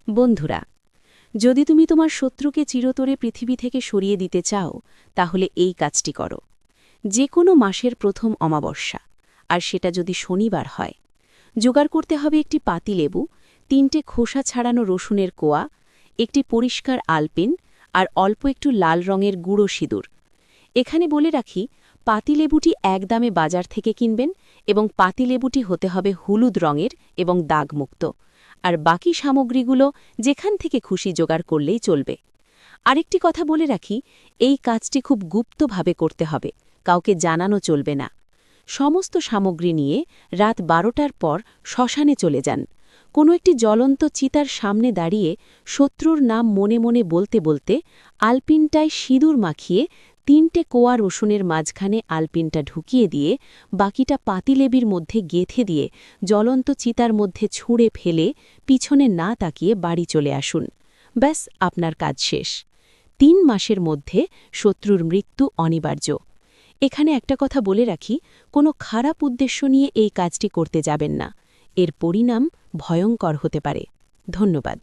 বন্ধুরা, যদি তুমি তোমার শত্রুকে চিরতরে পৃথিবী থেকে সরিয়ে দিতে চাও তাহলে এই কাজটি করো। যে কোনো মাসের প্রথম অমাবস্যা, আর সেটা যদি শনিবার হয়। জোগাড় করতে হবে একটি পাতিলেবু, 3টে খোসা ছাড়ানো রসুনের কোয়া, একটি পরিষ্কার আলপিন আর অল্প একটু লাল রঙের গুঁড়ো সিঁদুর। এখানে বলে রাখি, পাতিলেবুটি একদমে বাজার থেকে কিনবেন এবং পাতিলেবুটি হতে হবে হলুদ রঙের এবং দাগমুক্ত, আর বাকি সামগ্রীগুলো যেখান থেকে খুশি জোগাড় করলেই চলবে। আরেকটি কথা বলে রাখি, এই কাজটি খুব গুপ্তভাবে করতে হবে, কাউকে জানানো চলবে না। সমস্ত সামগ্রী নিয়ে রাত 12টার পর শ্মশানে চলে যান। কোনো একটি জ্বলন্ত চিতার সামনে দাঁড়িয়ে শত্রুর নাম মনে মনে বলতে বলতে আলপিনটায় সিঁদুর মাখিয়ে 3টে কোয়া রসুনের মাঝখানে আলপিনটা ঢুকিয়ে দিয়ে বাকিটা পাতিলেবির মধ্যে গেঁথে দিয়ে জ্বলন্ত চিতার মধ্যে ছুঁড়ে ফেলে পিছনে না তাকিয়ে বাড়ি চলে আসুন। ব্যাস, আপনার কাজ শেষ। 3 মাসের মধ্যে শত্রুর মৃত্যু অনিবার্য। এখানে একটা কথা বলে রাখি, কোনো খারাপ উদ্দেশ্য নিয়ে এই কাজটি করতে যাবেন না। এর পরিণাম ভয়ঙ্কর হতে পারে। ধন্যবাদ।